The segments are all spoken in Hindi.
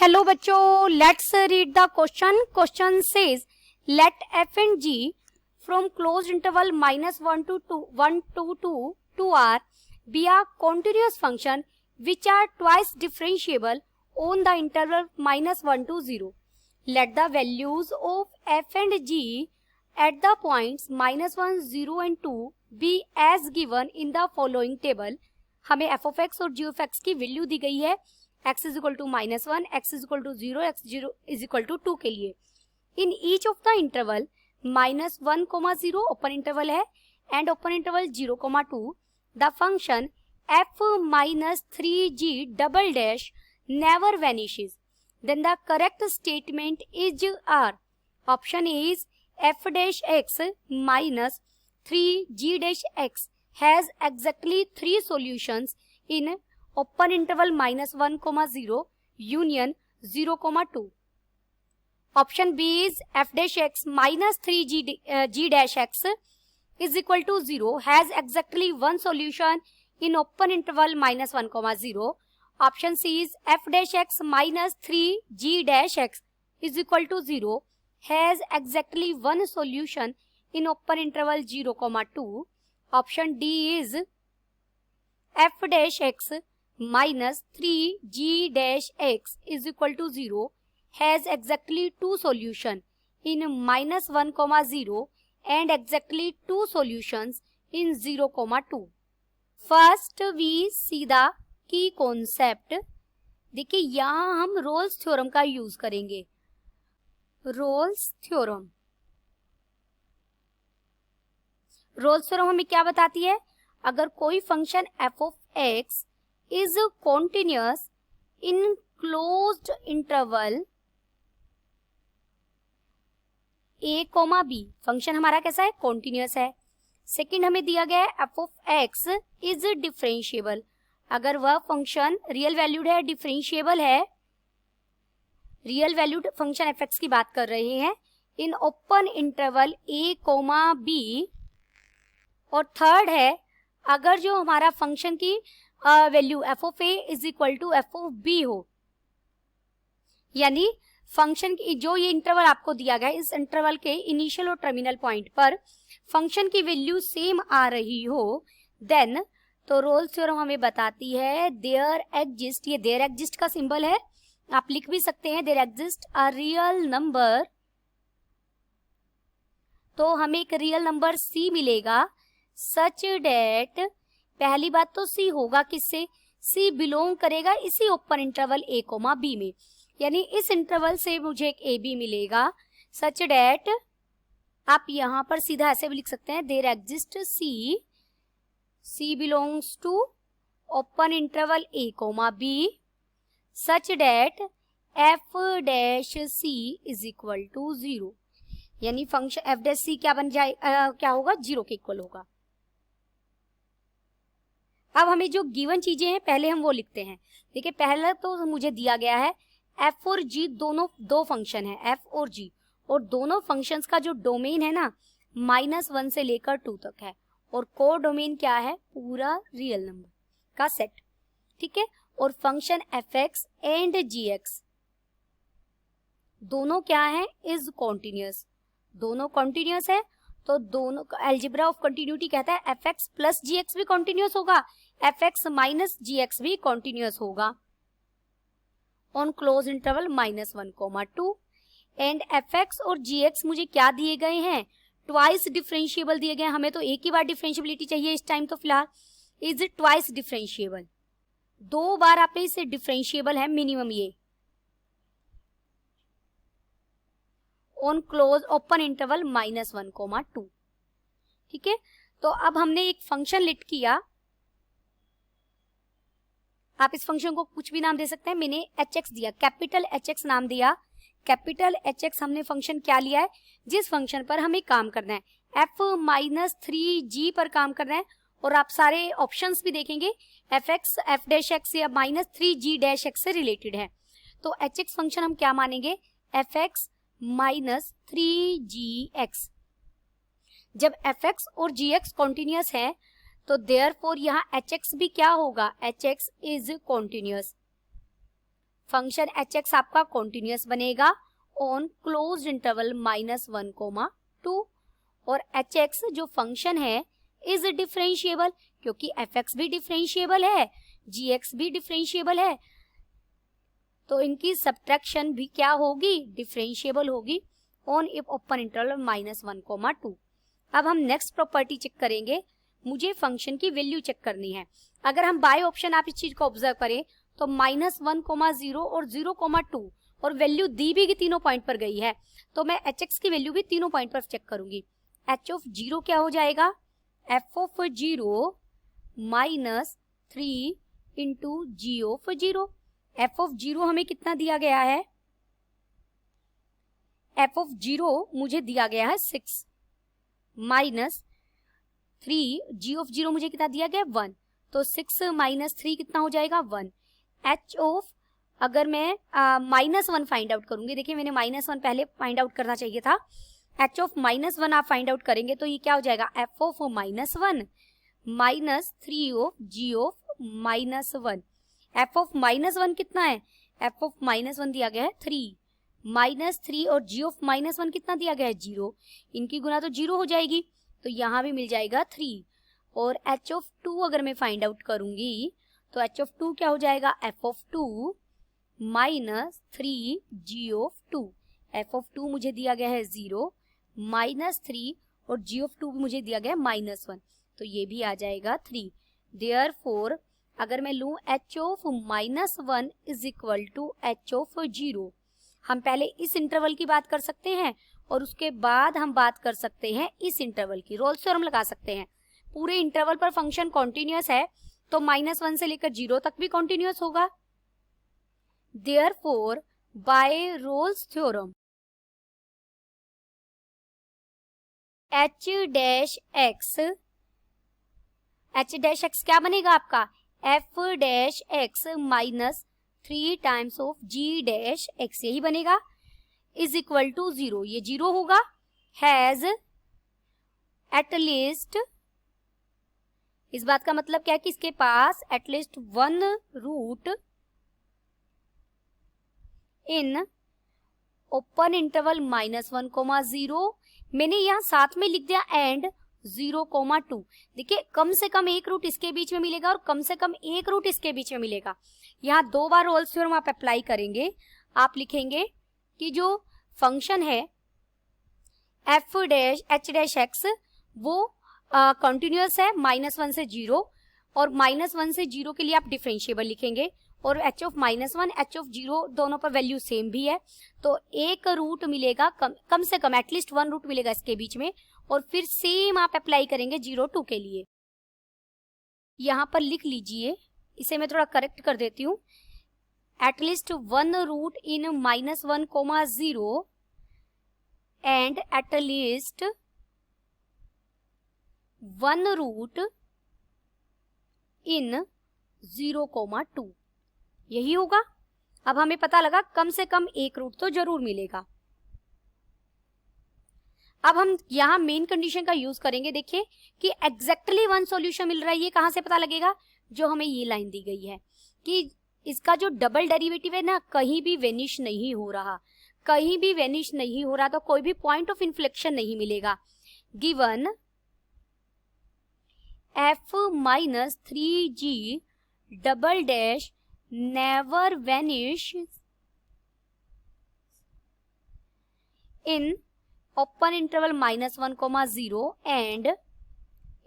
हेलो बच्चों, let's read the question. Question says let f and g from closed interval -1 to 2 r be a continuous function which are twice differentiable on the interval -1 to 0. Let the values of f and g at the points -1, 0 and 2 be as given in the following table. हमें f of x और g of x की वैल्यू दी गई है x is equal to -1, x is equal to 0, x0 is equal to 2 के लिए. In each of the interval -1, 0 open interval है and open interval 0, 2 the function f minus 3g double dash never vanishes. Then the correct statement is R. Option A is f dash x minus 3g dash x has exactly 3 solutions in open interval -1, 0 union 0, 2. Option B is f dash x minus 3g dash x is equal to 0 has exactly one solution in open interval -1, 0. Option C is f dash x minus 3g dash x is equal to 0 has exactly one solution in open interval 0, 2. Option D is f dash x minus 3g dash x is equal to 0 has exactly 2 solution in -1, 0 and exactly 2 solutions in 0, 2. First we see the key concept. देखिए यहाँ हम रोल्स थ्योरम का यूज करेंगे. रोल्स थ्योरम हमें क्या बताती है? अगर कोई function f of x is continuous in closed interval a, b. Function हमारा कैसा है? कॉन्टिन्यूअस है. सेकंड हमें दिया गया है f of x is differentiable. अगर वह फंक्शन रियल वैल्यूड है, डिफरेंशिएबल है, रियल वैल्यूड फंक्शन f(x) की बात कर रहे हैं in open interval a, b. और थर्ड है अगर जो हमारा फंक्शन की value f of a is equal to f of b हो, यानी फंक्शन की जो ये इंटरवल आपको दिया गया है, इस इंटरवल के इनिशियल और टर्मिनल पॉइंट पर फंक्शन की वैल्यू सेम आ रही हो, देन तो रोल्स थ्योरम हमें बताती है देयर एग्जिस्ट, ये देयर एग्जिस्ट का सिंबल है, आप लिख भी सकते हैं there exist a real number. तो हमें एक रियल नंबर c मिलेगा सच डेट, पहली बात तो c होगा किससे? c बिलोंग करेगा इसी ओपन इंटरवल a, b में, यानी इस इंटरवल से मुझे एक a b मिलेगा सच डेट आप यहां पर सीधा ऐसे भी लिख सकते हैं there exist c belongs to open interval a, b such that f dash c is equal to 0, यानी फंक्शन f डैश c क्या बन जाए क्या होगा? 0 के इक्वल होगा. अब हमें जो गिवन चीजें हैं पहले हम वो लिखते हैं. देखिए पहला तो मुझे दिया गया है f और g दोनों दो फंक्शन है f और g, और दोनों फंक्शंस का जो डोमेन है ना -1 से लेकर 2 तक है, और को डोमेन क्या है? पूरा रियल नंबर का सेट. ठीक है, और फंक्शन f(x) एंड g(x) दोनों क्या है? Is continuous. दोनों कॉन्टिन्यूअस है तो दोनों का अलजेब्रा ऑफ कंटिन्यूटी कहता है f(x) प्लस g(x) भी कॉन्टिन्यूअस होगा, f(x) माइनस g(x) भी कॉन्टिन्यूअस होगा on close interval -1, 2. And f(x) और g(x) मुझे क्या दिए गए हैं? ट्वाइस डिफरेंशिएबल दिए गए हैं. हमें तो एक ही बार डिफरेंशिएबिलिटी चाहिए इस टाइम, तो फिलहाल इज इट ट्वाइस डिफरेंशिएबल, 2 बार आप इसे डिफरेंशिएबल है मिनिमम ये ऑन क्लोज ओपन इंटरवल -1, 2. ठीक है, तो अब हमने एक फंक्शन लिट किया. आप इस फंक्शन को कुछ भी नाम दे सकते हैं. मैंने hx दिया, कैपिटल hx नाम दिया. कैपिटल hx हमने फंक्शन क्या लिया है? जिस फंक्शन पर हमें काम करना है f माइनस 3g पर काम करना है, और आप सारे ऑप्शंस भी देखेंगे f(x) f डैश x या -3g डैश x से रिलेटेड है. तो hx फंक्शन हम क्या मानेंगे? f(x) minus 3gx. जब f(x) और g(x) कॉन्टिन्यूअस है तो देयरफॉर यहाँ hx भी क्या होगा? hx is continuous. Function H x आपका कॉन्टिन्यूअस बनेगा ऑन क्लोज्ड इंटरवल -1, 2 और एच एक्स जो फंक्शन है इज डिफरेंशिएबल क्योंकि एफ एक्स भी डिफरेंशिएबल है, जी एक्स भी डिफरेंशिएबल है, तो इनकी सब्ट्रैक्शन भी क्या होगी, डिफरेंशिएबल होगी ऑन ओपन इंटरवल -1, 2। अब हम नेक्स्ट प्रॉपर्टी चेक करेंगे, मुझे फंक्शन की वैल्यू चेक करनी है। अगर हम बाय ऑप्शन आप इस चीज को ऑब्जर्व करें तो -1, 0 और 0, 2 और वैल्यू दी भी तीनों पॉइंट पर गई है, तो मैं एच एक्स की वैल्यू भी तीनों पॉइंट पर चेक करूंगी। एच ऑफ 0 क्या हो जाएगा, f of 0 -3 into g of 0। F of 0 हमें कितना दिया गया है, एफ ऑफ 0 मुझे दिया गया है 6 -3, जी ऑफ 0 मुझे कितना दिया गया 1, तो 6 -3 कितना हो जाएगा 1। एच ऑफ अगर मैं -1 फाइंड आउट करूंगी, देखिए मैंने -1 पहले फाइंड आउट करना चाहिए था, एच ऑफ -1 आप फाइंड आउट करेंगे तो ये क्या हो जाएगा, f of -1 -3 of g of -1। F of -1 कितना है, एफ ऑफ -1 दिया गया है 3 -3 और जी ऑफ -1 कितना दिया गया है 0, इनकी गुना तो 0 हो जाएगी, तो यहाँ भी मिल जाएगा 3। और एच ऑफ 2 अगर मैं फाइंड आउट करूंगी तो एच ऑफ 2 क्या हो जाएगा, f of 2 -3 g of 2। F of 2 मुझे दिया गया है 0 -3 और जी ऑफ 2 भी मुझे दिया गया है -1, तो ये भी आ जाएगा 3। देयरफॉर अगर मैं लूं h of -1 is equal to h of 0, हम पहले इस इंटरवल की बात कर सकते हैं और उसके बाद हम बात कर सकते हैं इस इंटरवल की, रोल्स थ्योरम लगा सकते हैं। पूरे इंटरवल पर फंक्शन कॉन्टिन्यूअस है तो -1 से लेकर 0 तक भी कॉन्टिन्यूअस होगा। Therefore by Rolle's theorem h dash x क्या बनेगा आपका, f dash x -3 times of g dash x, यही बनेगा, इज इक्वल टू 0, ये 0 होगा, हैज एट लीस्ट, इस बात का मतलब क्या है कि इसके पास at least 1 root in open interval -1, 0, मैंने यहां साथ में लिख दिया एंड 0, 2। देखिए कम से कम एक रूट इसके बीच में मिलेगा और कम से कम एक रूट इसके बीच में मिलेगा। यहाँ 2 बार रोल्स थ्योरम आप अप्लाई करेंगे, आप लिखेंगे कि जो फंक्शन है F dash H dash x वो कंटिन्यूअस है -1 से 0 और -1 से 0 के लिए आप डिफरेंशिएबल लिखेंगे और एच ऑफ -1 एच ऑफ 0 दोनों पर वैल्यू सेम भी है, तो एक रूट मिलेगा, कम से कम एटलीस्ट 1 रूट मिलेगा इसके बीच में, और फिर सेम आप अप्लाई करेंगे 0, 2 के लिए। यहां पर लिख लीजिए, इसे मैं थोड़ा करेक्ट कर देती हूँ, at least 1 root in -1, 0 and at least 1 root in 0, 2, यही होगा। अब हमें पता लगा कम से कम एक रूट तो जरूर मिलेगा। अब हम यहाँ मेन कंडीशन का यूज करेंगे, देखिए कि एग्जैक्टली 1 सॉल्यूशन मिल रहा है, ये कहां से पता लगेगा, जो हमें ये लाइन दी गई है कि इसका जो डबल डेरिवेटिव है ना कहीं भी वेनिश नहीं हो रहा, कहीं भी वेनिश नहीं हो रहा, तो कोई भी पॉइंट ऑफ इन्फ्लेक्शन नहीं मिलेगा। Given f -3g double dash never vanish in open interval -1, 0 and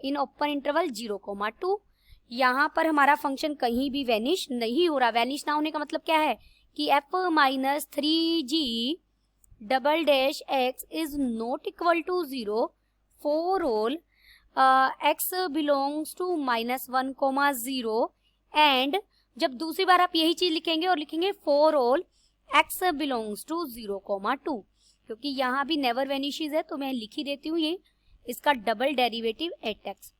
in open interval 0, 2। यहाँ पर हमारा फंक्शन कहीं भी वेनिश नहीं हो रहा। वेनिश ना होने का मतलब क्या है कि f -3g double dash x is not equal to 0 for all x belongs to -1, 0 and जब दूसरी बार आप यही चीज लिखेंगे और लिखेंगे for all x belongs to 0, 2, क्योंकि यहाँ भी नेवर वेनिशेस है तो मैं लिख ही देती हूँ ये इसका डबल डेरिवेटिव एट x।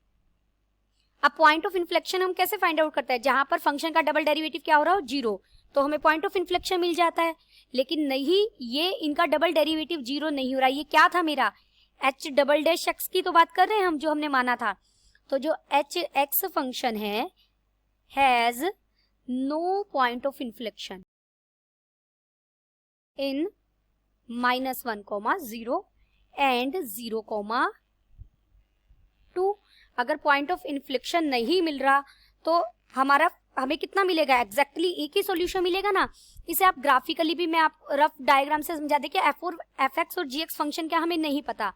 अब पॉइंट ऑफ इन्फ्लेक्शन हम कैसे फाइंड आउट करते हैं, जहां पर फंक्शन का डबल डेरिवेटिव क्या हो रहा हो 0, तो हमें पॉइंट ऑफ इन्फ्लेक्शन मिल जाता है। लेकिन नहीं, ये इनका डबल डेरिवेटिव 0 नहीं हो रहा, ये क्या था मेरा h डबल डैश x की तो बात कर रहे हैं हम, जो हमने माना था। तो जो h x फंक्शन है has no point of inflection, in -1, 0 and 0, 2। अगर पॉइंट ऑफ इन्फ्लेक्शन नहीं मिल रहा तो हमें कितना मिलेगा, एग्जैक्टली एक ही सॉल्यूशन मिलेगा ना। इसे आप ग्राफिकली भी मैं आप रफ डायग्राम से समझा दे कि f(x) और gx फंक्शन क्या हमें नहीं पता।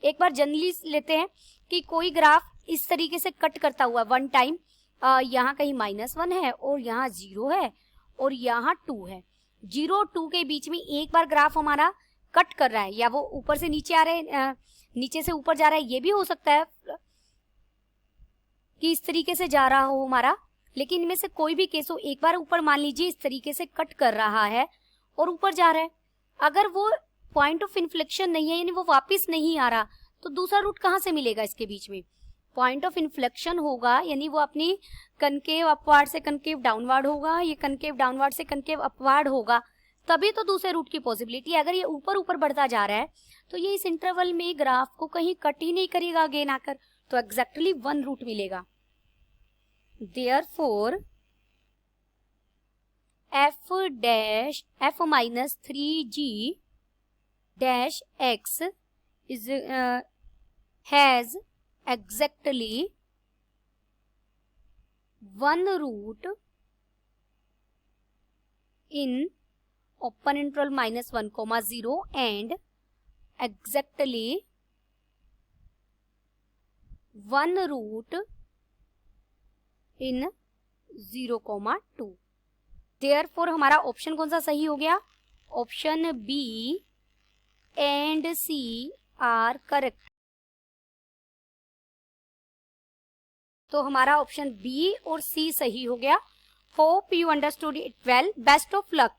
एक बार जनरली लेते हैं कि कोई ग्राफ इस तरीके से कट करता हुआ वन टाइम, यहाँ कहीं -1 है और यहाँ 0 है और यहाँ 2 है। 0 2 के बीच में एक बार ग्राफ हमारा कट कर रहा है, या वो ऊपर से नीचे आ रहे हैं, नीचे से ऊपर जा रहा है, ये भी हो सकता है कि इस तरीके से जा रहा हो हमारा। लेकिन इनमें से कोई भी केस हो, एक बार ऊपर मान लीजिए इस तरीके से कट कर रहा है और ऊपर जा रहा है, अगर वो पॉइंट ऑफ इन्फ्लेक्शन नहीं है, यानी वो वापस नहीं आ रहा, तो दूसरा रूट कहाँ से मिलेगा इसके बीच में। पॉइंट ऑफ इन्फ्लेक्शन होगा, यानी वो अपनी कनकेव अपवार्ड से कनकेव डाउनवर्ड होगा, ये कनकेव डाउनवर्ड से कनकेव अपवार्ड होगा, तभी तो दूसरे रूट की पॉसिबिलिटी है। अगर ये ऊपर ऊपर बढ़ता जा रहा है तो ये इस इंटरवल में ग्राफ को कहीं कट ही नहीं करेगा अगेन आकर, तो एग्जैक्टली वन रूट मिलेगा। Therefore, f minus 3g dash x is has exactly one root in open interval -1, 0 and exactly one root in 0, 2। Therefore हमारा ऑप्शन कौन सा सही हो गया, option B and C are correct. तो हमारा ऑप्शन बी और सी सही हो गया। Hope you understood it well. Best of luck.